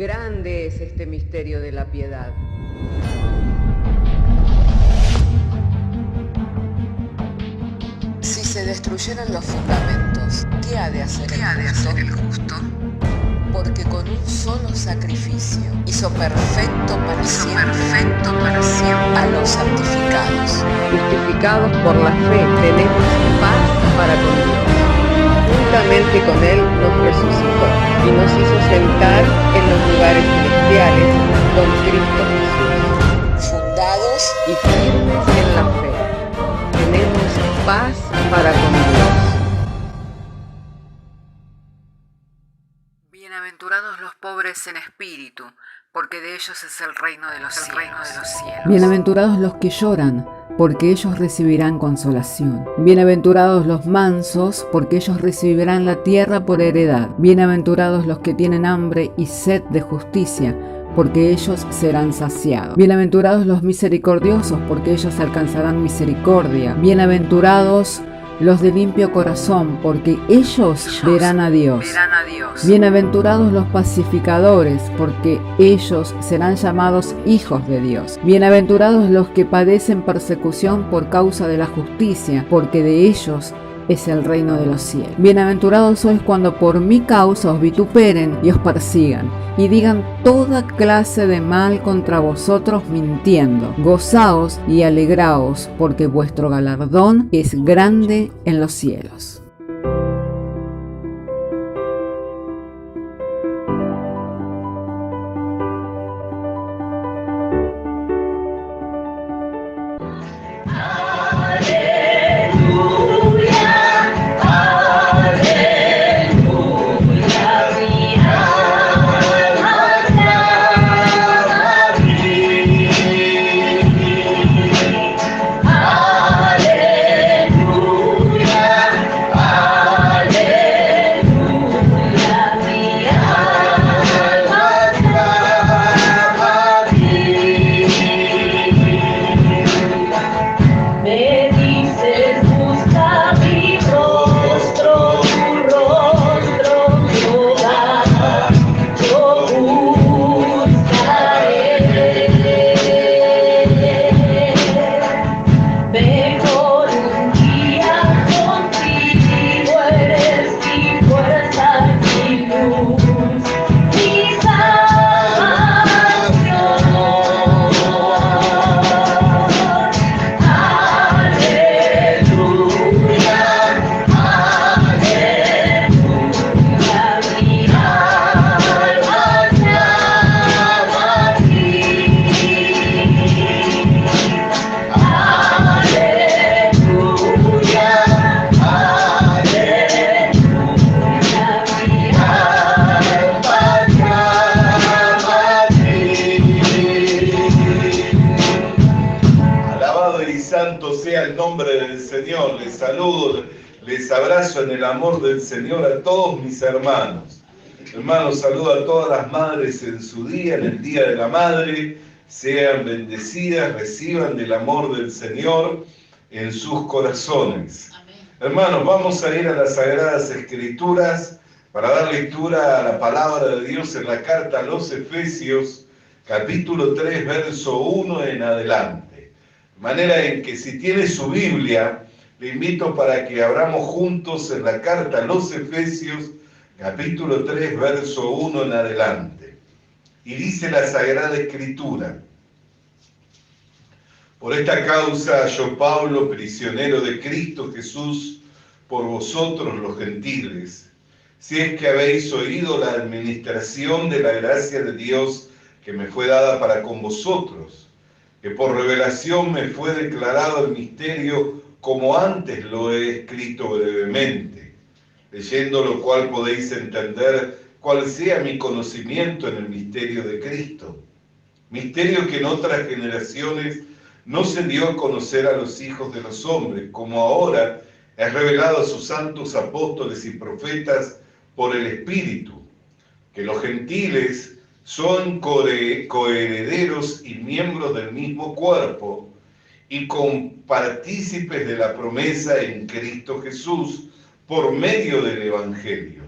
Grande es este misterio de la piedad. Si se destruyeran los fundamentos, ¿qué ha de hacer el justo? Porque con un solo sacrificio hizo perfecto para siempre a los santificados. Justificados por la fe, tenemos paz para con Dios. Juntamente con Él nos resucitó y nos hizo sentar en los lugares celestiales con Cristo Jesús. Fundados Y firmes en la fe, tenemos paz para con Dios. Bienaventurados los pobres en espíritu, porque de ellos es el reino de los cielos. Bienaventurados los que lloran, porque ellos recibirán consolación. Bienaventurados los mansos, porque ellos recibirán la tierra por heredad. Bienaventurados los que tienen hambre y sed de justicia, porque ellos serán saciados. Bienaventurados los misericordiosos, porque ellos alcanzarán misericordia. Bienaventurados los de limpio corazón, porque ellos verán a Dios. Bienaventurados los pacificadores, porque ellos serán llamados hijos de Dios. Bienaventurados los que padecen persecución por causa de la justicia, porque de ellos es el reino de los cielos. Bienaventurados sois cuando por mi causa os vituperen y os persigan, y digan toda clase de mal contra vosotros mintiendo. Gozaos y alegraos, porque vuestro galardón es grande en los cielos. Les saludo, les abrazo en el amor del Señor a todos mis hermanos. Hermanos, saludo a todas las madres en su día, en el Día de la Madre. Sean bendecidas, reciban del amor del Señor en sus corazones. Amén. Hermanos, vamos a ir a las Sagradas Escrituras para dar lectura a la palabra de Dios en la carta a los Efesios, capítulo 3, verso 1 en adelante. De manera en que si tiene su Biblia, le invito para que abramos juntos en la carta a los Efesios, capítulo 3, verso 1 en adelante. Y dice la Sagrada Escritura: por esta causa yo, Pablo, prisionero de Cristo Jesús, por vosotros los gentiles, si es que habéis oído la administración de la gracia de Dios que me fue dada para con vosotros, que por revelación me fue declarado el misterio, como antes lo he escrito brevemente, leyendo lo cual podéis entender cuál sea mi conocimiento en el misterio de Cristo, misterio que en otras generaciones no se dio a conocer a los hijos de los hombres, como ahora es revelado a sus santos apóstoles y profetas por el Espíritu, que los gentiles son coherederos y miembros del mismo cuerpo, y compartícipes de la promesa en Cristo Jesús por medio del Evangelio,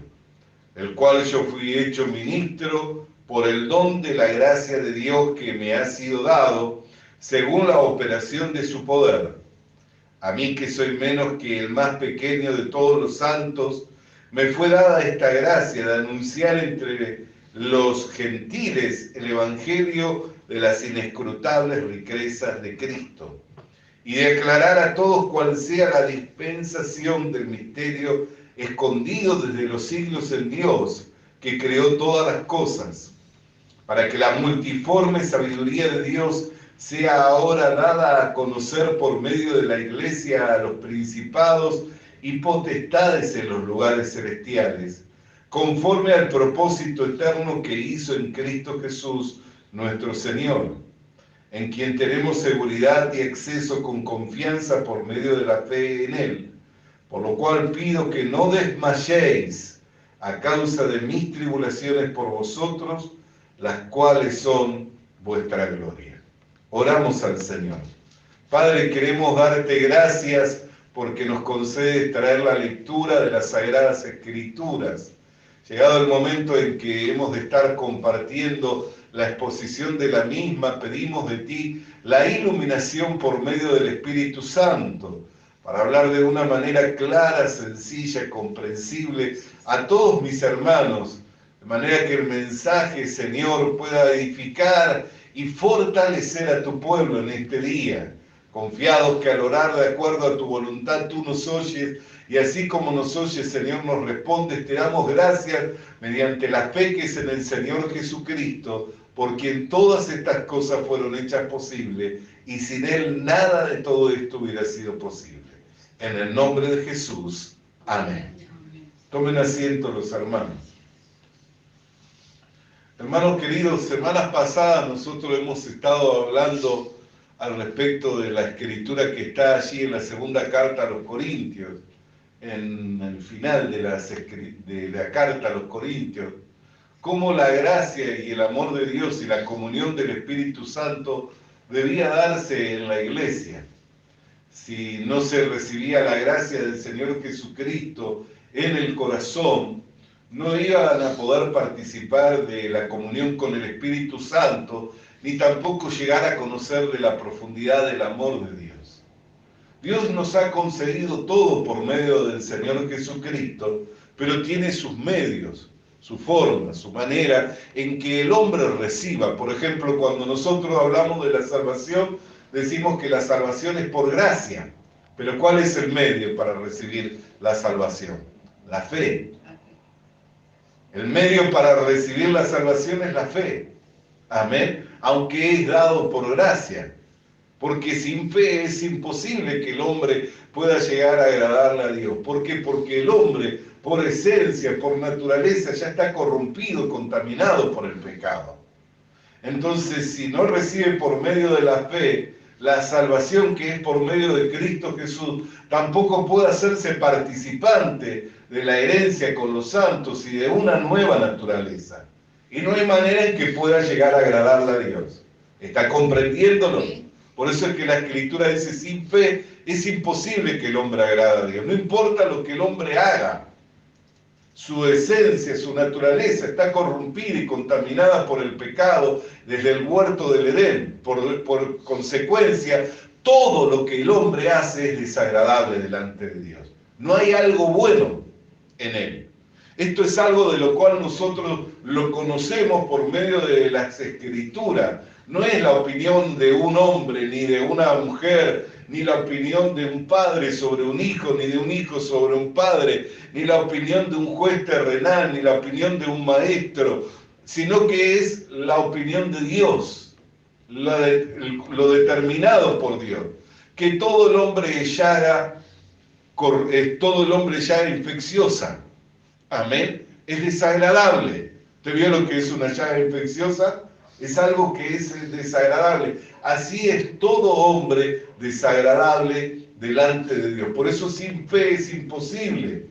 el cual yo fui hecho ministro por el don de la gracia de Dios que me ha sido dado, según la operación de su poder. A mí, que soy menos que el más pequeño de todos los santos, me fue dada esta gracia de anunciar entre los gentiles el evangelio de las inescrutables riquezas de Cristo, y de aclarar a todos cuál sea la dispensación del misterio escondido desde los siglos en Dios, que creó todas las cosas, para que la multiforme sabiduría de Dios sea ahora dada a conocer por medio de la Iglesia a los principados y potestades en los lugares celestiales, conforme al propósito eterno que hizo en Cristo Jesús, nuestro Señor, en quien tenemos seguridad y acceso con confianza por medio de la fe en Él, por lo cual pido que no desmayéis a causa de mis tribulaciones por vosotros, las cuales son vuestra gloria. Oramos al Señor. Padre, queremos darte gracias porque nos concedes traer la lectura de las Sagradas Escrituras. Llegado el momento en que hemos de estar compartiendo la exposición de la misma, pedimos de ti la iluminación por medio del Espíritu Santo, para hablar de una manera clara, sencilla, comprensible a todos mis hermanos, de manera que el mensaje, Señor, pueda edificar y fortalecer a tu pueblo en este día, confiados que al orar de acuerdo a tu voluntad tú nos oyes, y así como nos oyes, Señor, nos respondes. Te damos gracias mediante la fe que es en el Señor Jesucristo, por quien todas estas cosas fueron hechas posibles, y sin Él nada de todo esto hubiera sido posible. En el nombre de Jesús. Amén. Tomen asiento los hermanos. Hermanos queridos, semanas pasadas nosotros hemos estado hablando al respecto de la escritura que está allí en la segunda carta a los Corintios, en el final de la carta a los Corintios, cómo la gracia y el amor de Dios y la comunión del Espíritu Santo debía darse en la iglesia. Si no se recibía la gracia del Señor Jesucristo en el corazón, no iban a poder participar de la comunión con el Espíritu Santo, ni tampoco llegar a conocer de la profundidad del amor de Dios. Dios nos ha concedido todo por medio del Señor Jesucristo, pero tiene sus medios, su forma, su manera en que el hombre reciba. Por ejemplo, cuando nosotros hablamos de la salvación, decimos que la salvación es por gracia. Pero ¿cuál es el medio para recibir la salvación? La fe. El medio para recibir la salvación es la fe. Amén. Aunque es dado por gracia. Porque sin fe es imposible que el hombre pueda llegar a agradarle a Dios. ¿Por qué? Porque el hombre, por esencia, por naturaleza, ya está corrompido, contaminado por el pecado. Entonces, si no recibe por medio de la fe la salvación que es por medio de Cristo Jesús, tampoco puede hacerse participante de la herencia con los santos y de una nueva naturaleza. Y no hay manera en que pueda llegar a agradarle a Dios. ¿Está comprendiéndolo? Por eso es que la Escritura dice, sin fe es imposible que el hombre agrade a Dios. No importa lo que el hombre haga. Su esencia, su naturaleza está corrompida y contaminada por el pecado desde el huerto del Edén. Por consecuencia, todo lo que el hombre hace es desagradable delante de Dios. No hay algo bueno en él. Esto es algo de lo cual nosotros lo conocemos por medio de las Escrituras. No es la opinión de un hombre, ni de una mujer, ni la opinión de un padre sobre un hijo, ni de un hijo sobre un padre, ni la opinión de un juez terrenal, ni la opinión de un maestro, sino que es la opinión de Dios, lo determinado por Dios. Que todo el hombre es llaga infecciosa. Amén. Es desagradable. ¿Usted vio lo que es una llaga infecciosa? Es algo que es desagradable. Así es todo hombre desagradable delante de Dios. Por eso sin fe es imposible.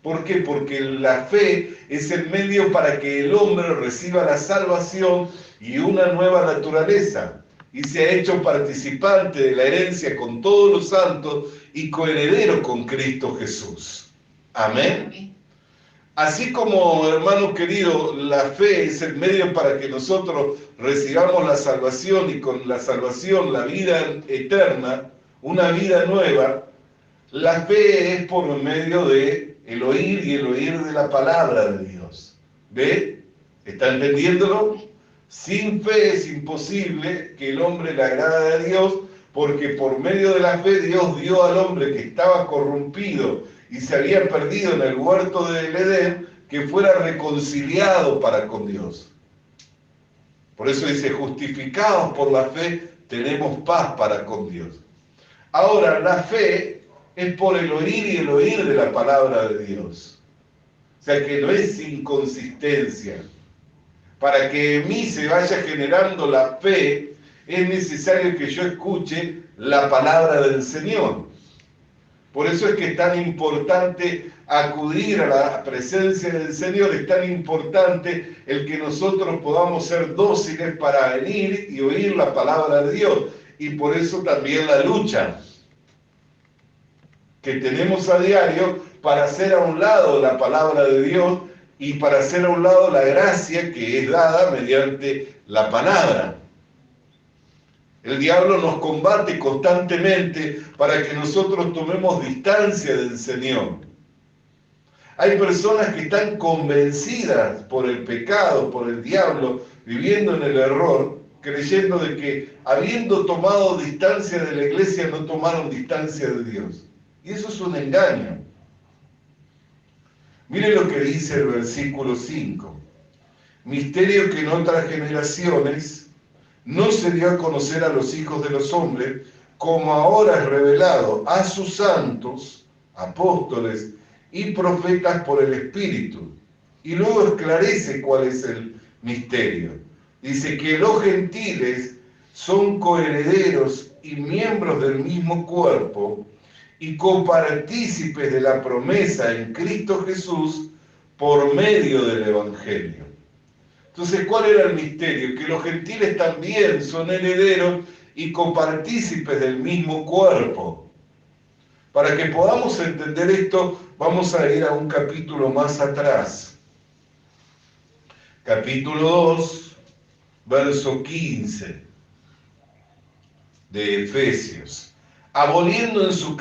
¿Por qué? Porque la fe es el medio para que el hombre reciba la salvación y una nueva naturaleza. Y se ha hecho participante de la herencia con todos los santos y coheredero con Cristo Jesús. Amén. Así como, hermano querido, la fe es el medio para que nosotros recibamos la salvación y con la salvación la vida eterna, una vida nueva, la fe es por medio de el oír y el oír de la palabra de Dios. ¿Ve? ¿Está entendiéndolo? Sin fe es imposible que el hombre le agrade a Dios, porque por medio de la fe Dios dio al hombre que estaba corrompido y se había perdido en el huerto del Edén, que fuera reconciliado para con Dios. Por eso dice, justificados por la fe, tenemos paz para con Dios. Ahora, la fe es por el oír y el oír de la palabra de Dios. O sea que no es inconsistencia. Para que en mí se vaya generando la fe, es necesario que yo escuche la palabra del Señor. Por eso es que es tan importante acudir a la presencia del Señor, es tan importante el que nosotros podamos ser dóciles para venir y oír la palabra de Dios. Y por eso también la lucha que tenemos a diario para hacer a un lado la palabra de Dios y para hacer a un lado la gracia que es dada mediante la palabra. El diablo nos combate constantemente para que nosotros tomemos distancia del Señor. Hay personas que están convencidas por el pecado, por el diablo, viviendo en el error, creyendo de que habiendo tomado distancia de la iglesia no tomaron distancia de Dios. Y eso es un engaño. Mire lo que dice el versículo 5. Misterio que en otras generaciones no se dio a conocer a los hijos de los hombres, como ahora es revelado a sus santos, apóstoles y profetas por el Espíritu. Y luego esclarece cuál es el misterio. Dice que los gentiles son coherederos y miembros del mismo cuerpo y copartícipes de la promesa en Cristo Jesús por medio del Evangelio. Entonces, ¿cuál era el misterio? Que los gentiles también son herederos y copartícipes del mismo cuerpo. Para que podamos entender esto, vamos a ir a un capítulo más atrás. Capítulo 2, verso 15 de Efesios. Aboliendo en su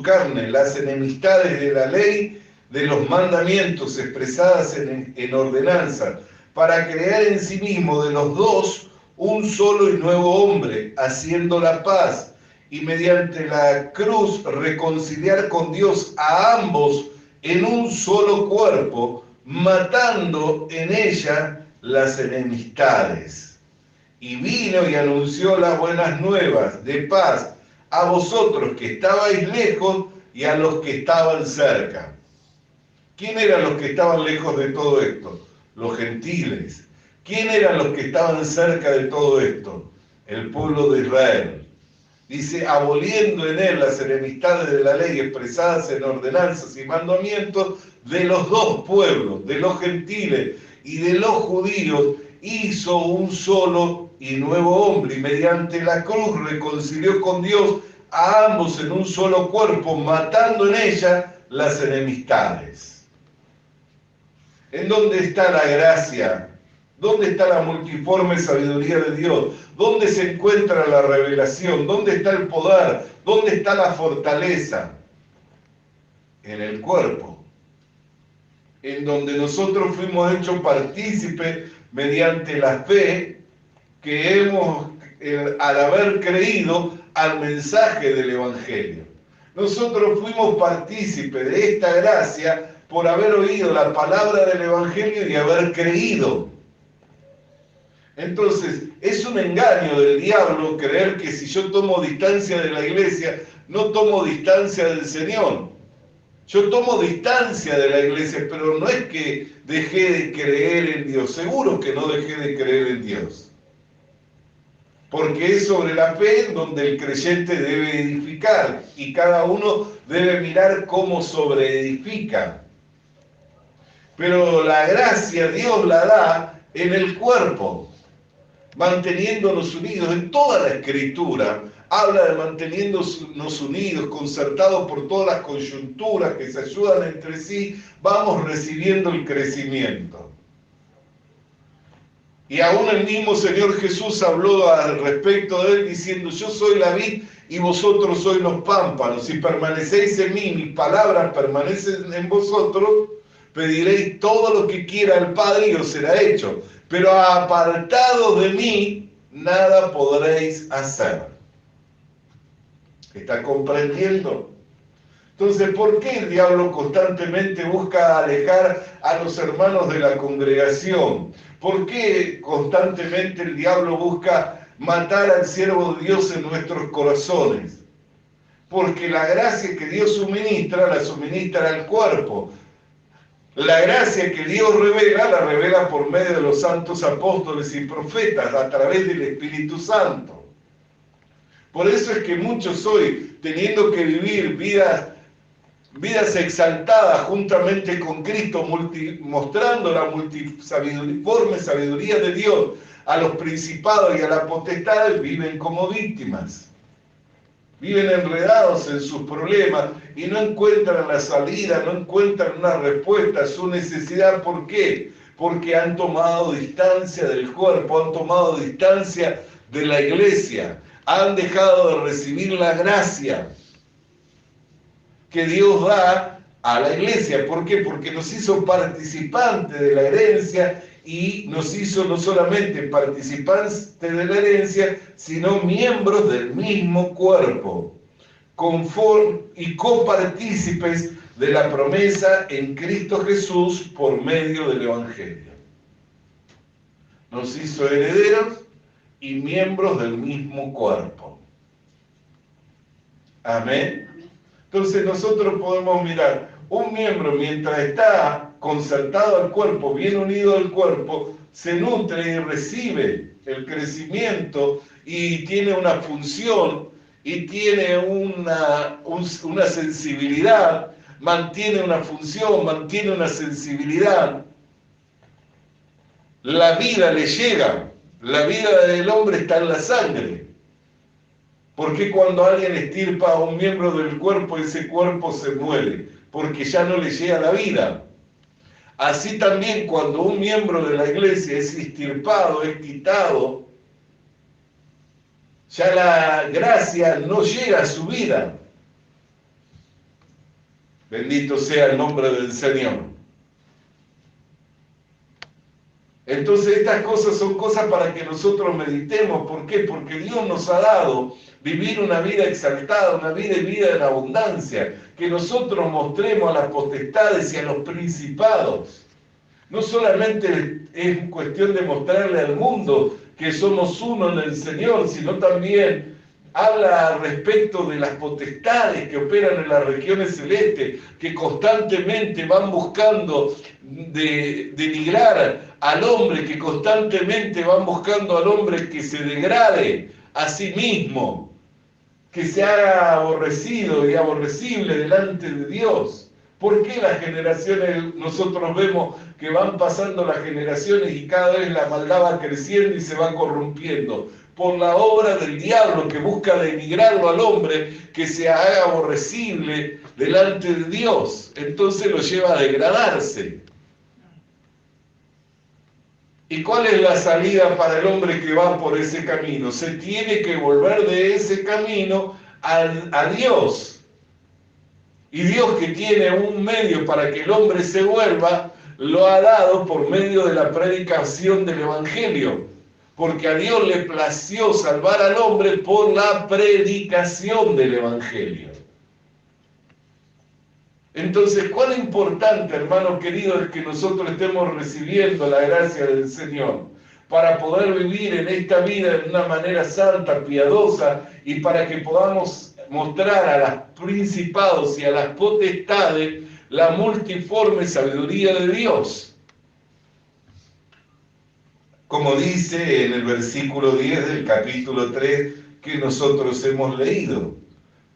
carne las enemistades de la ley, de los mandamientos expresadas en ordenanza, para crear en sí mismo de los dos un solo y nuevo hombre, haciendo la paz, y mediante la cruz reconciliar con Dios a ambos en un solo cuerpo, matando en ella las enemistades. Y vino y anunció las buenas nuevas de paz a vosotros que estabais lejos y a los que estaban cerca. ¿Quién eran los que estaban lejos de todo esto? Los gentiles. ¿Quién eran los que estaban cerca de todo esto? El pueblo de Israel. Dice, aboliendo en él las enemistades de la ley expresadas en ordenanzas y mandamientos de los dos pueblos, de los gentiles y de los judíos, hizo un solo y nuevo hombre, y mediante la cruz reconcilió con Dios a ambos en un solo cuerpo, matando en ella las enemistades. ¿En dónde está la gracia? ¿Dónde está la multiforme sabiduría de Dios? ¿Dónde se encuentra la revelación? ¿Dónde está el poder? ¿Dónde está la fortaleza? En el cuerpo, en donde nosotros fuimos hechos partícipes mediante la fe que hemos, al haber creído al mensaje del Evangelio. Nosotros fuimos partícipes de esta gracia por haber oído la palabra del Evangelio y haber creído. Entonces, es un engaño del diablo creer que si yo tomo distancia de la iglesia, no tomo distancia del Señor. Yo tomo distancia de la iglesia, pero no es que dejé de creer en Dios. Seguro que no dejé de creer en Dios. Porque es sobre la fe donde el creyente debe edificar y cada uno debe mirar cómo sobreedifica. Pero la gracia Dios la da en el cuerpo. manteniéndonos unidos. En toda la Escritura habla de manteniéndonos unidos, concertados por todas las coyunturas que se ayudan entre sí, vamos recibiendo el crecimiento. Y aún el mismo Señor Jesús habló al respecto de él diciendo: yo soy la vid y vosotros sois los pámpanos. Si permanecéis en mí, mis palabras permanecen en vosotros, pediréis todo lo que quiera el Padre y os será hecho. Pero apartados de mí, nada podréis hacer. ¿Está comprendiendo? Entonces, ¿por qué el diablo constantemente busca alejar a los hermanos de la congregación? ¿Por qué constantemente el diablo busca matar al siervo de Dios en nuestros corazones? Porque la gracia que Dios suministra, la suministra al cuerpo. La gracia que Dios revela, la revela por medio de los santos apóstoles y profetas, a través del Espíritu Santo. Por eso es que muchos hoy, teniendo que vivir vidas exaltadas juntamente con Cristo, mostrando la multiforme sabiduría de Dios a los principados y a las potestades, viven como víctimas. Viven enredados en sus problemas y no encuentran la salida, no encuentran una respuesta a su necesidad. ¿Por qué? Porque han tomado distancia del cuerpo, han tomado distancia de la iglesia, han dejado de recibir la gracia que Dios da a la iglesia. ¿Por qué? Porque nos hizo participantes de la herencia y nos hizo no solamente participantes de la herencia, sino miembros del mismo cuerpo, y copartícipes de la promesa en Cristo Jesús por medio del Evangelio. Nos hizo herederos y miembros del mismo cuerpo. Amén. Entonces nosotros podemos mirar, un miembro mientras está concertado al cuerpo, bien unido al cuerpo, se nutre y recibe el crecimiento y tiene una función y tiene una sensibilidad, mantiene una función, mantiene una sensibilidad. La vida le llega, la vida del hombre está en la sangre. ¿Por qué cuando alguien extirpa a un miembro del cuerpo, ese cuerpo se muere? Porque ya no le llega la vida. Así también cuando un miembro de la iglesia es extirpado, es quitado, ya la gracia no llega a su vida. Bendito sea el nombre del Señor. Entonces estas cosas son cosas para que nosotros meditemos. ¿Por qué? Porque Dios nos ha dado vivir una vida exaltada, una vida en abundancia, que nosotros mostremos a las potestades y a los principados. No solamente es cuestión de mostrarle al mundo que somos uno en el Señor, sino también habla respecto de las potestades que operan en las regiones celestes, que constantemente van buscando denigrar al hombre, que constantemente van buscando al hombre que se degrade a sí mismo, que se haga aborrecido y aborrecible delante de Dios. ¿Por qué las generaciones, nosotros vemos que van pasando las generaciones y cada vez la maldad va creciendo y se va corrompiendo? Por la obra del diablo que busca denigrarlo al hombre, que se haga aborrecible delante de Dios. Entonces lo lleva a degradarse. ¿Y cuál es la salida para el hombre que va por ese camino? Se tiene que volver de ese camino a Dios. Y Dios, que tiene un medio para que el hombre se vuelva, lo ha dado por medio de la predicación del Evangelio. Porque a Dios le plació salvar al hombre por la predicación del Evangelio. Entonces, cuán importante, hermano querido, es que nosotros estemos recibiendo la gracia del Señor para poder vivir en esta vida de una manera santa, piadosa, y para que podamos mostrar a los principados y a las potestades la multiforme sabiduría de Dios. Como dice en el versículo 10 del capítulo 3 que nosotros hemos leído,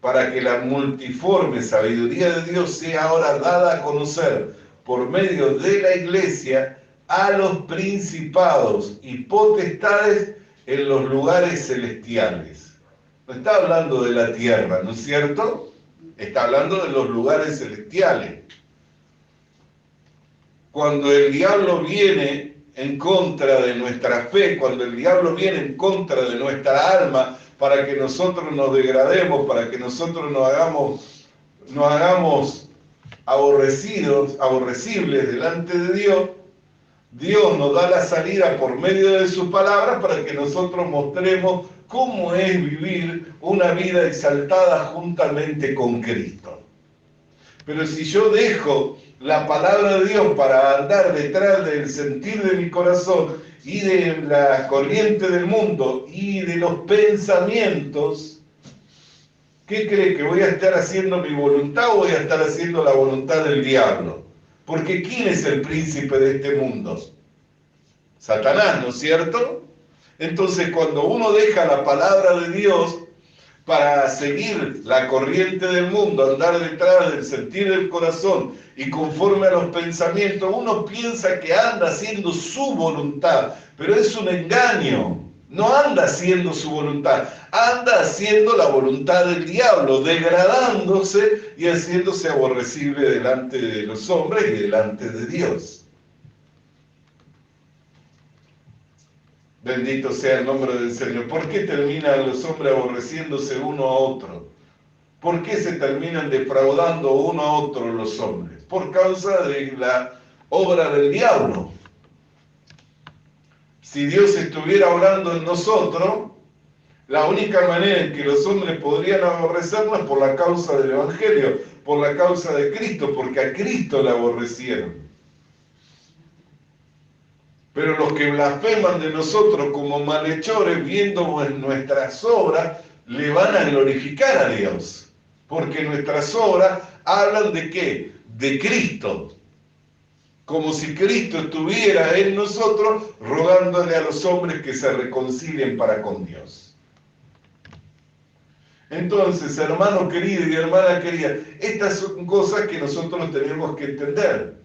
para que la multiforme sabiduría de Dios sea ahora dada a conocer por medio de la iglesia a los principados y potestades en los lugares celestiales. No está hablando de la tierra, ¿no es cierto? Está hablando de los lugares celestiales. Cuando el diablo viene en contra de nuestra fe, cuando el diablo viene en contra de nuestra alma, para que nosotros nos degrademos, para que nosotros nos hagamos aborrecibles delante de Dios, Dios nos da la salida por medio de su palabra para que nosotros mostremos cómo es vivir una vida exaltada juntamente con Cristo. Pero si yo dejo la palabra de Dios para andar detrás del sentir de mi corazón y de la corriente del mundo y de los pensamientos, ¿qué cree? ¿Que voy a estar haciendo mi voluntad o voy a estar haciendo la voluntad del diablo? Porque ¿quién es el príncipe de este mundo? Satanás, ¿no es cierto? Entonces, cuando uno deja la palabra de Dios para seguir la corriente del mundo, andar detrás del sentir del corazón y conforme a los pensamientos, uno piensa que anda haciendo su voluntad, pero es un engaño. No anda haciendo su voluntad, anda haciendo la voluntad del diablo, degradándose y haciéndose aborrecible delante de los hombres y delante de Dios. Bendito sea el nombre del Señor. ¿Por qué terminan los hombres aborreciéndose uno a otro? ¿Por qué se terminan defraudando uno a otro los hombres? Por causa de la obra del diablo. Si Dios estuviera orando en nosotros, la única manera en que los hombres podrían aborrecernos es por la causa del Evangelio, por la causa de Cristo, porque a Cristo le aborrecieron. Pero los que blasfeman de nosotros como malhechores, viendo nuestras obras, le van a glorificar a Dios. Porque nuestras obras hablan ¿de qué? De Cristo. Como si Cristo estuviera en nosotros, rogándole a los hombres que se reconcilien para con Dios. Entonces, hermano querido y hermana querida, estas son cosas que nosotros tenemos que entender.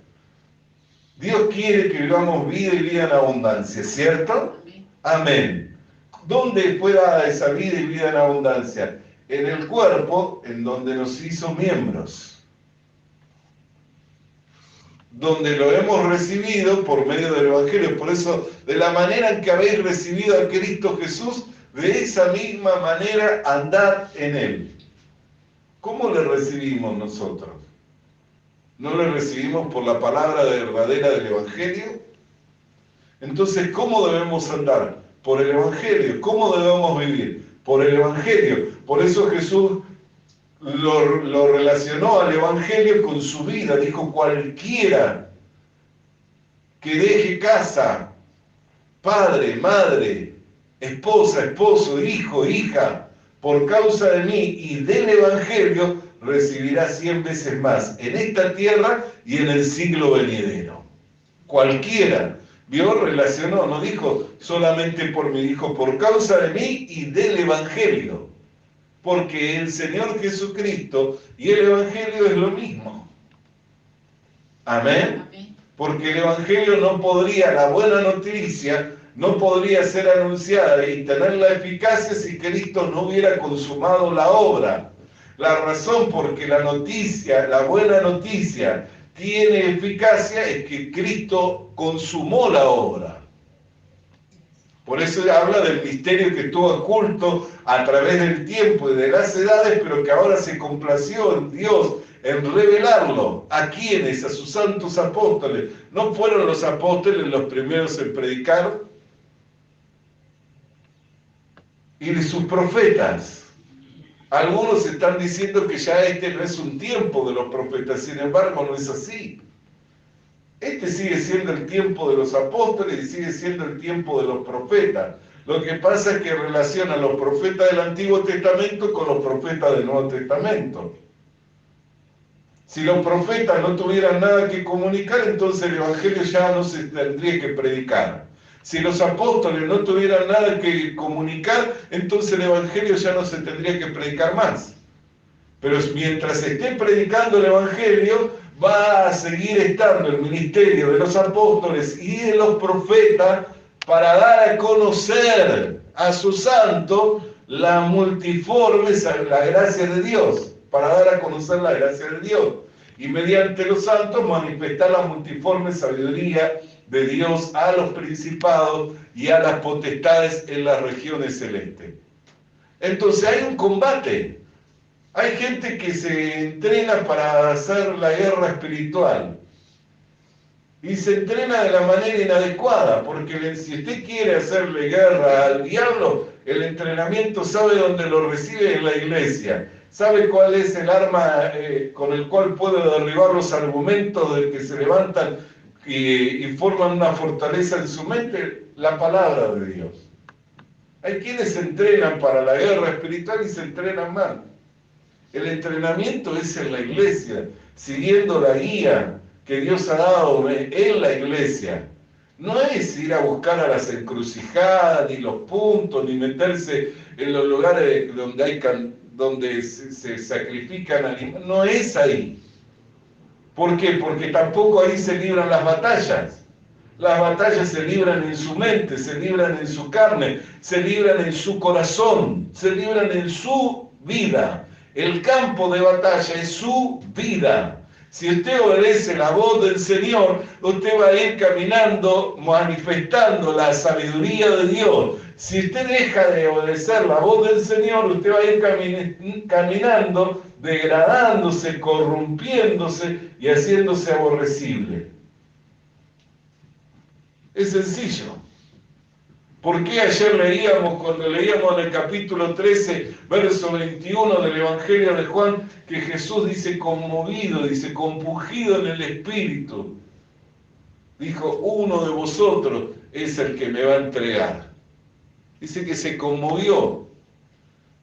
Dios quiere que vivamos vida y vida en abundancia, ¿cierto? Amén. ¿Dónde fue dada esa vida y vida en abundancia? En el cuerpo, en donde nos hizo miembros. Donde lo hemos recibido por medio del Evangelio. Por eso, de la manera en que habéis recibido a Cristo Jesús, de esa misma manera andad en Él. ¿Cómo le recibimos nosotros? ¿No le recibimos por la palabra verdadera del Evangelio? Entonces, ¿cómo debemos andar? Por el Evangelio. ¿Cómo debemos vivir? Por el Evangelio. Por eso Jesús lo relacionó al Evangelio con su vida. Dijo, cualquiera que deje casa, padre, madre, esposa, esposo, hijo, hija, por causa de mí y del Evangelio, recibirá 100 veces más en esta tierra y en el siglo venidero. Cualquiera. Vio, relacionó, no dijo solamente por mí, dijo por causa de mí y del Evangelio. Porque el Señor Jesucristo y el Evangelio es lo mismo. Amén. Porque el Evangelio no podría, la buena noticia, no podría ser anunciada y tener la eficacia si Cristo no hubiera consumado la obra. La razón por que la noticia, la buena noticia, tiene eficacia es que Cristo consumó la obra. Por eso habla del misterio que estuvo oculto a través del tiempo y de las edades, pero que ahora se complació en Dios en revelarlo. ¿A quiénes? A sus santos apóstoles. ¿No fueron los apóstoles los primeros en predicar? Y de sus profetas. Algunos están diciendo que ya este no es un tiempo de los profetas, sin embargo no es así. Este sigue siendo el tiempo de los apóstoles y sigue siendo el tiempo de los profetas. Lo que pasa es que relaciona a los profetas del Antiguo Testamento con los profetas del Nuevo Testamento. Si los profetas no tuvieran nada que comunicar, entonces el Evangelio ya no se tendría que predicar. Si los apóstoles no tuvieran nada que comunicar, entonces el Evangelio ya no se tendría que predicar más. Pero mientras esté predicando el Evangelio, va a seguir estando el ministerio de los apóstoles y de los profetas para dar a conocer a su santo la multiforme, la gracia de Dios, para dar a conocer la gracia de Dios. Y mediante los santos manifestar la multiforme sabiduría de Dios a los principados y a las potestades en las regiones celestes. Entonces hay un combate. Hay gente que se entrena para hacer la guerra espiritual. Y se entrena de la manera inadecuada, porque si usted quiere hacerle guerra al diablo, el entrenamiento sabe dónde lo recibe en la iglesia. ¿Sabe cuál es el arma con el cual puede derribar los argumentos de que se levantan y forman una fortaleza en su mente? La palabra de Dios. Hay quienes se entrenan para la guerra espiritual y se entrenan mal. El entrenamiento es en la iglesia, siguiendo la guía que Dios ha dado en la iglesia. No es ir a buscar a las encrucijadas, ni los puntos, ni meterse en los lugares donde se sacrifican animales. No es ahí. ¿Por qué? Porque tampoco ahí se libran las batallas. Las batallas se libran en su mente, se libran en su carne, se libran en su corazón, se libran en su vida. El campo de batalla es su vida. Si usted obedece la voz del Señor, usted va a ir caminando, manifestando la sabiduría de Dios. Si usted deja de obedecer la voz del Señor, usted va a ir caminando, degradándose, corrompiéndose y haciéndose aborrecible. Es sencillo. ¿Por qué ayer cuando leíamos en el capítulo 13, verso 21 del Evangelio de Juan, que Jesús dice conmovido, dice compungido en el espíritu? Dijo, uno de vosotros es el que me va a entregar. Dice que se conmovió.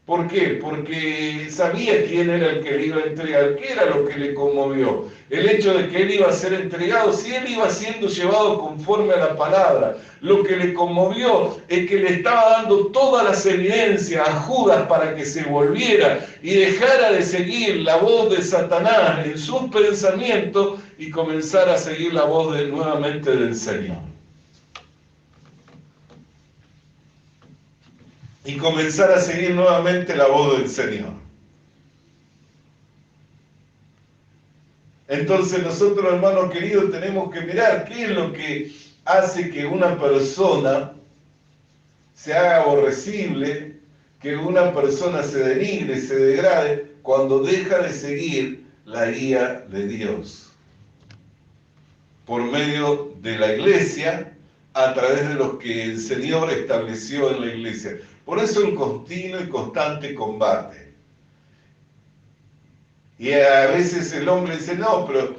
¿Por qué? Porque sabía quién era el que le iba a entregar. ¿Qué era lo que le conmovió? El hecho de que él iba a ser entregado, si él iba siendo llevado conforme a la palabra. Lo que le conmovió es que le estaba dando todas las evidencias a Judas para que se volviera y dejara de seguir la voz de Satanás en sus pensamientos y comenzara a seguir la voz nuevamente del Señor. Y comenzar a seguir nuevamente la voz del Señor. Entonces nosotros, hermanos queridos, tenemos que mirar qué es lo que hace que una persona se haga aborrecible, que una persona se denigre, se degrade, cuando deja de seguir la guía de Dios. Por medio de la iglesia, a través de los que el Señor estableció en la iglesia. Por eso el continuo y constante combate. Y a veces el hombre dice, no, pero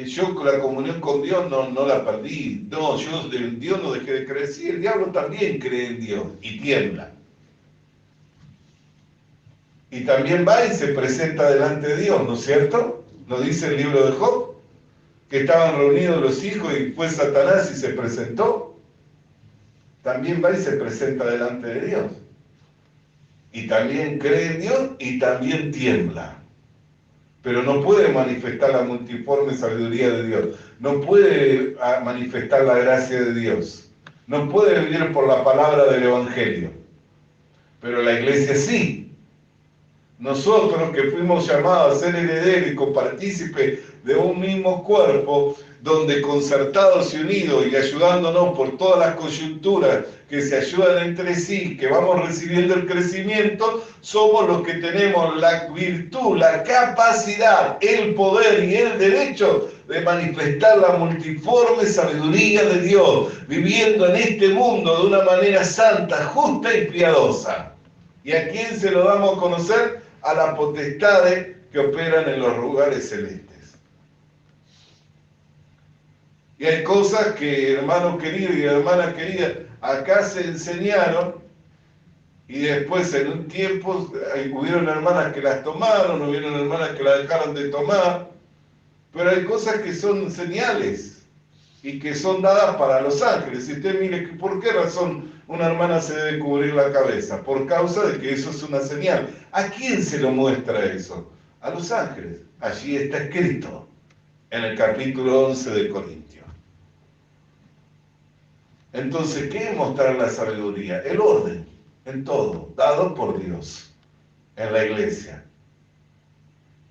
yo con la comunión con Dios no la perdí. No, yo en Dios no dejé de creer. Sí, el diablo también cree en Dios y tiembla. Y también va y se presenta delante de Dios, ¿no es cierto? ¿No dice el libro de Job? Que estaban reunidos los hijos y fue Satanás y se presentó. También va y se presenta delante de Dios. Y también cree en Dios y también tiembla. Pero no puede manifestar la multiforme sabiduría de Dios. No puede manifestar la gracia de Dios. No puede vivir por la palabra del Evangelio. Pero la iglesia sí. Nosotros que fuimos llamados a ser herederos y copartícipes de un mismo cuerpo, donde concertados y unidos y ayudándonos por todas las coyunturas que se ayudan entre sí, que vamos recibiendo el crecimiento, somos los que tenemos la virtud, la capacidad, el poder y el derecho de manifestar la multiforme sabiduría de Dios, viviendo en este mundo de una manera santa, justa y piadosa. ¿Y a quién se lo damos a conocer? A las potestades que operan en los lugares celestes. Y hay cosas que, hermano querido y hermana querida, acá se enseñaron y después en un tiempo hubieron hermanas que las tomaron, hubieron hermanas que las dejaron de tomar, pero hay cosas que son señales y que son dadas para los ángeles. Y usted mire, ¿por qué razón una hermana se debe cubrir la cabeza? Por causa de que eso es una señal. ¿A quién se lo muestra eso? A los ángeles. Allí está escrito en el capítulo 11 de Corintios. Entonces, ¿qué es mostrar la sabiduría? El orden en todo, dado por Dios en la iglesia.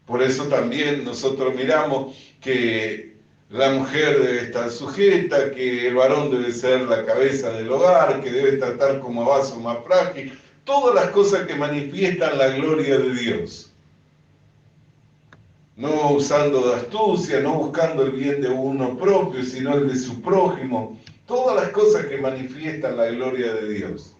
Por eso también nosotros miramos que la mujer debe estar sujeta, que el varón debe ser la cabeza del hogar, que debe tratar como vaso más frágil, todas las cosas que manifiestan la gloria de Dios. No usando de astucia, no buscando el bien de uno propio, sino el de su prójimo. Todas las cosas que manifiestan la gloria de Dios.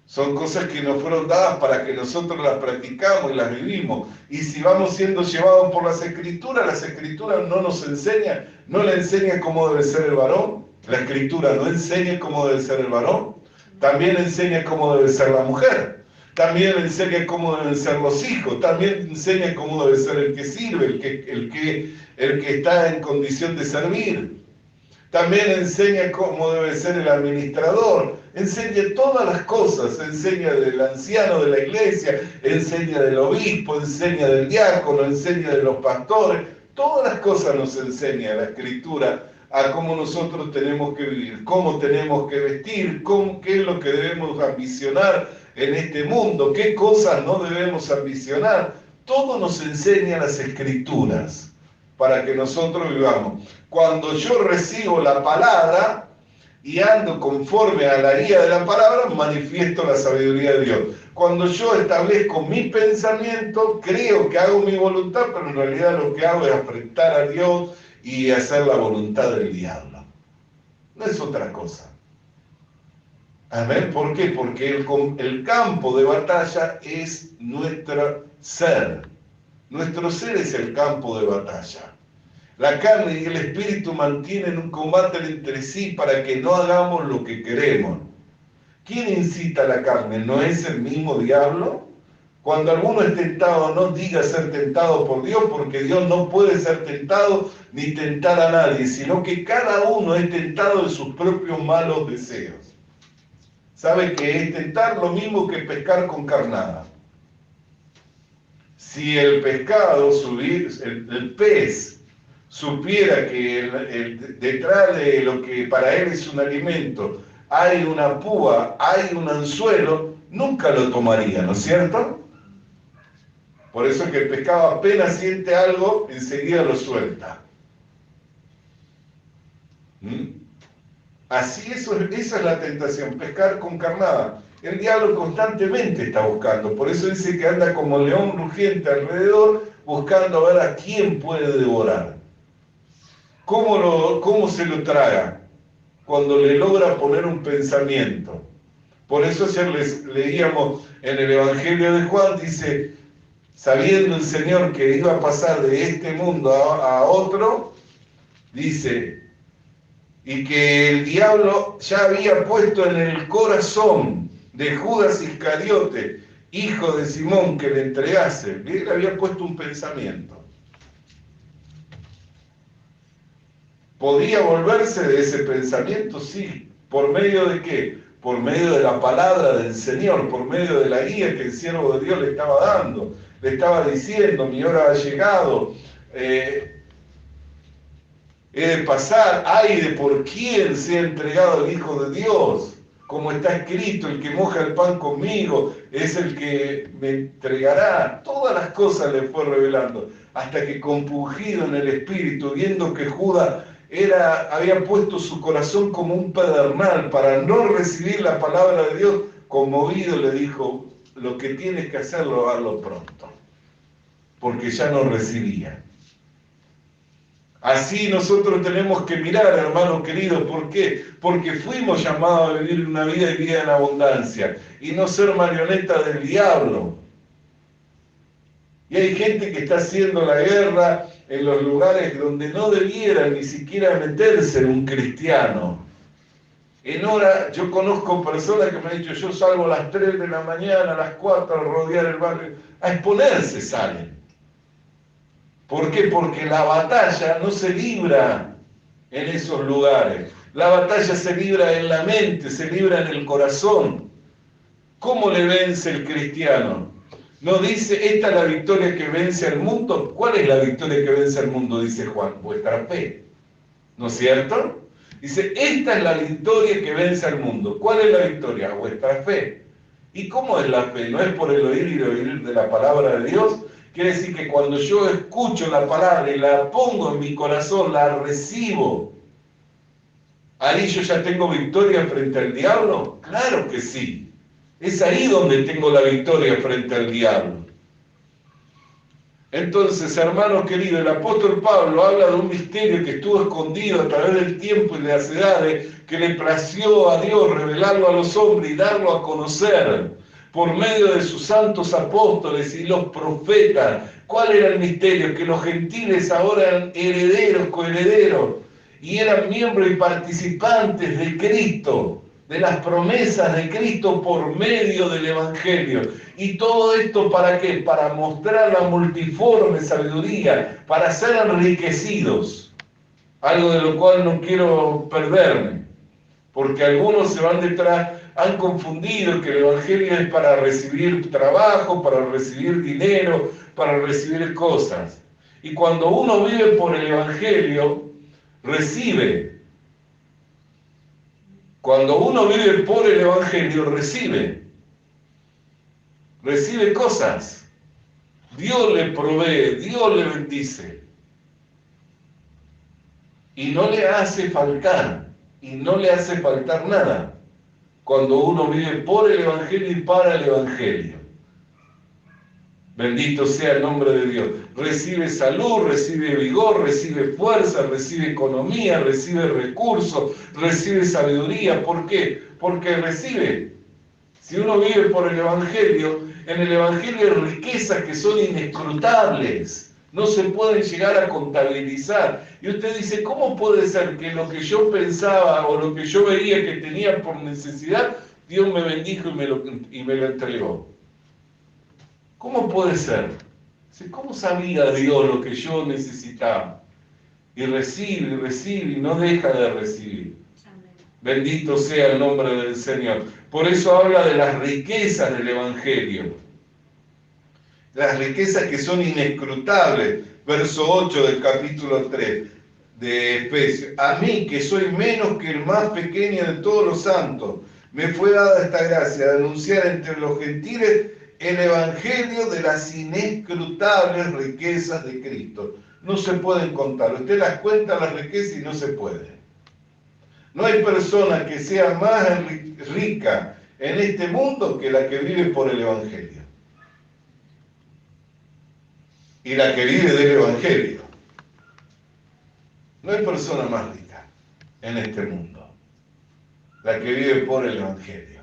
Son cosas que nos fueron dadas para que nosotros las practicamos y las vivimos. Y si vamos siendo llevados por las Escrituras no nos enseñan, no le enseña cómo debe ser el varón. La Escritura no enseña cómo debe ser el varón. También enseña cómo debe ser la mujer. También enseña cómo deben ser los hijos. También enseña cómo debe ser el que sirve, el que está en condición de servir. También enseña cómo debe ser el administrador. Enseña todas las cosas. Enseña del anciano de la iglesia, enseña del obispo, enseña del diácono, enseña de los pastores. Todas las cosas nos enseña la Escritura a cómo nosotros tenemos que vivir, cómo tenemos que vestir, qué es lo que debemos ambicionar en este mundo, qué cosas no debemos ambicionar. Todo nos enseña las Escrituras para que nosotros vivamos. Cuando yo recibo la palabra y ando conforme a la guía de la palabra, manifiesto la sabiduría de Dios. Cuando yo establezco mi pensamiento, creo que hago mi voluntad, pero en realidad lo que hago es afrentar a Dios y hacer la voluntad del diablo. No es otra cosa. Amén. ¿Por qué? Porque el campo de batalla es nuestro ser. Nuestro ser es el campo de batalla. La carne y el espíritu mantienen un combate entre sí para que no hagamos lo que queremos. ¿Quién incita a la carne? ¿No es el mismo diablo? Cuando alguno es tentado, no diga ser tentado por Dios, porque Dios no puede ser tentado ni tentar a nadie, sino que cada uno es tentado de sus propios malos deseos. ¿Sabe que es tentar lo mismo que pescar con carnada? Si el pescado, el pez, supiera que detrás de lo que para él es un alimento hay una púa, hay un anzuelo, nunca lo tomaría, ¿no es cierto? Por eso es que el pescado apenas siente algo, enseguida lo suelta. Así esa es la tentación, pescar con carnada. El diablo constantemente está buscando, por eso dice que anda como león rugiente alrededor, buscando a ver a quién puede devorar. ¿Cómo se lo traga? Cuando le logra poner un pensamiento. Por eso ayer leíamos en el Evangelio de Juan, dice, sabiendo el Señor que iba a pasar de este mundo a otro, dice, y que el diablo ya había puesto en el corazón de Judas Iscariote, hijo de Simón, que le entregase, él había puesto un pensamiento. ¿Podía volverse de ese pensamiento? Sí. ¿Por medio de qué? Por medio de la palabra del Señor, por medio de la guía que el siervo de Dios le estaba dando. Le estaba diciendo, mi hora ha llegado, he de pasar, ay de por quién sea entregado el Hijo de Dios. Como está escrito, el que moja el pan conmigo es el que me entregará. Todas las cosas le fue revelando, hasta que compungido en el espíritu, viendo que Judas había puesto su corazón como un pedernal para no recibir la palabra de Dios, conmovido le dijo, lo que tienes que hacerlo, hazlo pronto, porque ya no recibía. Así nosotros tenemos que mirar, hermanos queridos, ¿por qué? Porque fuimos llamados a vivir una vida y vida en abundancia, y no ser marionetas del diablo. Y hay gente que está haciendo la guerra en los lugares donde no debiera ni siquiera meterse un cristiano. Yo conozco personas que me han dicho, yo salgo a las 3 de la mañana, a las 4 a rodear el barrio, a exponerse salen. ¿Por qué? Porque la batalla no se libra en esos lugares. La batalla se libra en la mente, se libra en el corazón. ¿Cómo le vence el cristiano? No dice, esta es la victoria que vence al mundo. ¿Cuál es la victoria que vence al mundo? Dice Juan, vuestra fe. ¿no es cierto? Dice, esta es la victoria que vence al mundo. ¿Cuál es la victoria? Vuestra fe. ¿Y cómo es la fe? ¿No es por el oír y el oír de la palabra de Dios? Quiere decir que cuando yo escucho la palabra y la pongo en mi corazón, la recibo, ¿ahí yo ya tengo victoria frente al diablo? Claro que sí. Es ahí donde tengo la victoria frente al diablo. Entonces, hermano querido, el apóstol Pablo habla de un misterio que estuvo escondido a través del tiempo y de las edades, que le plació a Dios revelarlo a los hombres y darlo a conocer por medio de sus santos apóstoles y los profetas. ¿Cuál era el misterio? Que los gentiles ahora eran herederos, coherederos, y eran miembros y participantes de Cristo, de las promesas de Cristo por medio del Evangelio. ¿Y todo esto para qué? Para mostrar la multiforme sabiduría, para ser enriquecidos. Algo de lo cual no quiero perderme, porque algunos se van detrás, han confundido que el Evangelio es para recibir trabajo, para recibir dinero, para recibir cosas. Y cuando uno vive por el Evangelio, recibe. Cuando uno vive por el Evangelio, recibe cosas. Dios le provee, Dios le bendice. Y no le hace faltar, nada. Cuando uno vive por el Evangelio y para el Evangelio. Bendito sea el nombre de Dios. Recibe salud, recibe vigor, recibe fuerza, recibe economía, recibe recursos, recibe sabiduría. ¿Por qué? Porque recibe. Si uno vive por el Evangelio, en el Evangelio hay riquezas que son inescrutables. No se pueden llegar a contabilizar. Y usted dice, ¿cómo puede ser que lo que yo pensaba o lo que yo veía que tenía por necesidad, Dios me bendijo y me lo entregó? ¿Cómo puede ser? ¿Cómo sabía Dios lo que yo necesitaba? Y recibe y no deja de recibir. Bendito sea el nombre del Señor. Por eso habla de las riquezas del Evangelio. Las riquezas que son inescrutables. Verso 8 del capítulo 3 de Efesios. A mí, que soy menos que el más pequeño de todos los santos, me fue dada esta gracia de anunciar entre los gentiles el Evangelio de las inescrutables riquezas de Cristo. No se pueden contar. Usted las cuenta las riquezas y no se puede. No hay persona que sea más rica en este mundo que la que vive por el Evangelio. Y la que vive del Evangelio. No hay persona más rica en este mundo. La que vive por el Evangelio.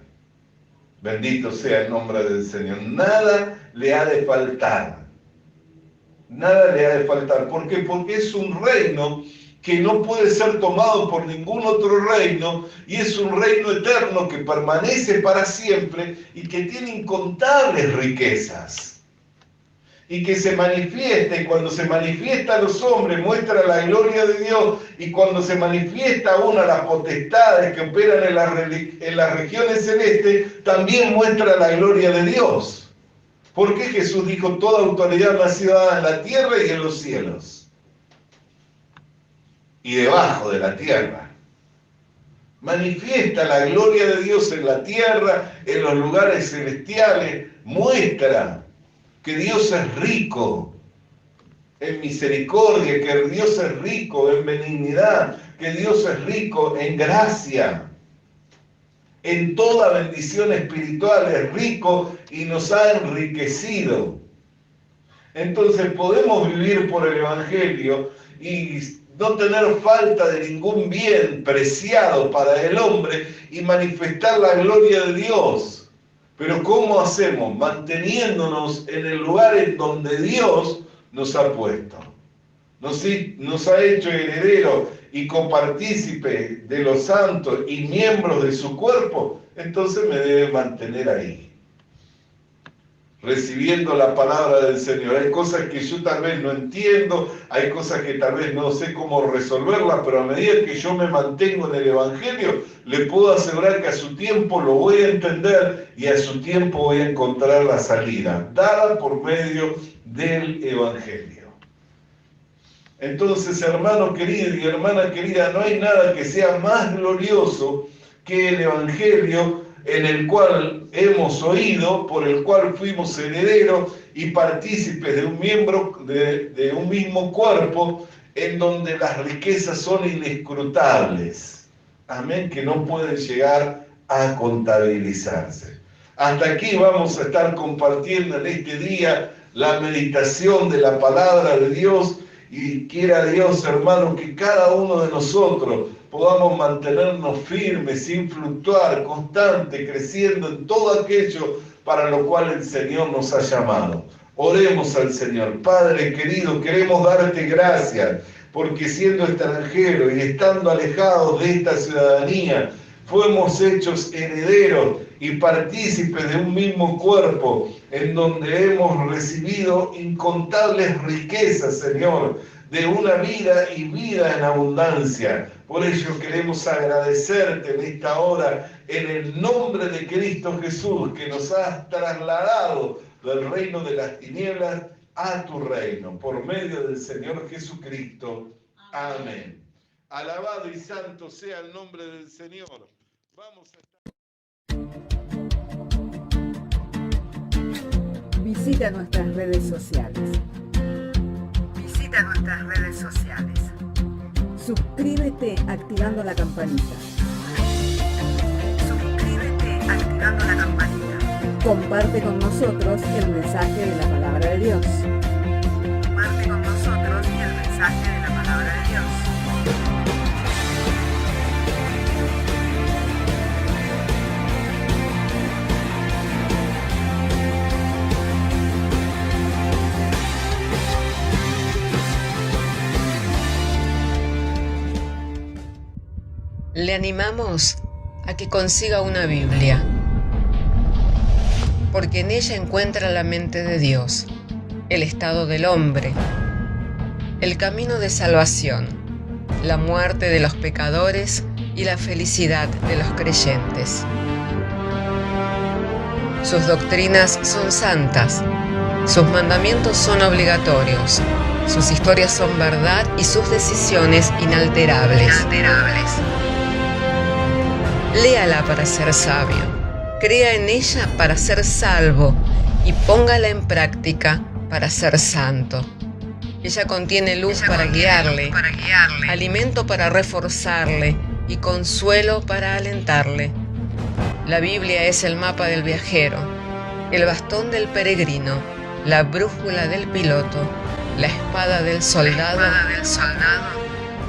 Bendito sea el nombre del Señor. Nada le ha de faltar. Nada le ha de faltar. ¿Por qué? Porque es un reino que no puede ser tomado por ningún otro reino, y es un reino eterno que permanece para siempre y que tiene incontables riquezas. Y que se manifiesta, y cuando se manifiesta a los hombres muestra la gloria de Dios, y cuando se manifiesta aún a las potestades que operan en las regiones celestes, también muestra la gloria de Dios. Porque Jesús dijo, toda autoridad me ha sido dada en la tierra y en los cielos. Y debajo de la tierra. Manifiesta la gloria de Dios en la tierra, en los lugares celestiales, muestra que Dios es rico en misericordia, que Dios es rico en benignidad, que Dios es rico en gracia, en toda bendición espiritual, es rico y nos ha enriquecido. Entonces podemos vivir por el Evangelio y no tener falta de ningún bien preciado para el hombre y manifestar la gloria de Dios. Pero ¿cómo hacemos? Manteniéndonos en el lugar en donde Dios nos ha puesto. Nos ha hecho herederos y copartícipes de los santos y miembros de su cuerpo. Entonces me debe mantener ahí, recibiendo la palabra del Señor. Hay cosas que yo tal vez no entiendo, hay cosas que tal vez no sé cómo resolverlas, pero a medida que yo me mantengo en el Evangelio, le puedo asegurar que a su tiempo lo voy a entender y a su tiempo voy a encontrar la salida, dada por medio del Evangelio. Entonces, hermano querido y hermana querida, no hay nada que sea más glorioso que el Evangelio en el cual hemos oído, por el cual fuimos herederos y partícipes de un miembro, de un mismo cuerpo, en donde las riquezas son inescrutables. Amén, que no pueden llegar a contabilizarse. Hasta aquí vamos a estar compartiendo en este día la meditación de la palabra de Dios, y quiera Dios, hermano, que cada uno de nosotros podamos mantenernos firmes, sin fluctuar, constante, creciendo en todo aquello para lo cual el Señor nos ha llamado. Oremos al Señor. Padre querido, queremos darte gracias, porque siendo extranjeros y estando alejados de esta ciudadanía, fuimos hechos herederos y partícipes de un mismo cuerpo, en donde hemos recibido incontables riquezas, Señor, de una vida y vida en abundancia. Por ello queremos agradecerte en esta hora, en el nombre de Cristo Jesús, que nos has trasladado del reino de las tinieblas a tu reino, por medio del Señor Jesucristo. Amén. Alabado y santo sea el nombre del Señor. Vamos a Visita nuestras redes sociales. Suscríbete activando la campanita. Comparte con nosotros el mensaje de la palabra de Dios. Le animamos a que consiga una Biblia, porque en ella encuentra la mente de Dios, el estado del hombre, el camino de salvación, la muerte de los pecadores y la felicidad de los creyentes. Sus doctrinas son santas, sus mandamientos son obligatorios, sus historias son verdad y sus decisiones inalterables. Léala para ser sabio, crea en ella para ser salvo y póngala en práctica para ser santo. Ella contiene luz para guiarle, alimento para reforzarle y consuelo para alentarle. La Biblia es el mapa del viajero, el bastón del peregrino, la brújula del piloto, la espada del soldado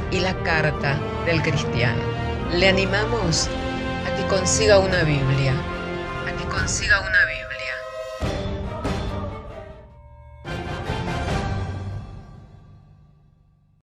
y la carta del cristiano. Le animamos a que consiga una Biblia,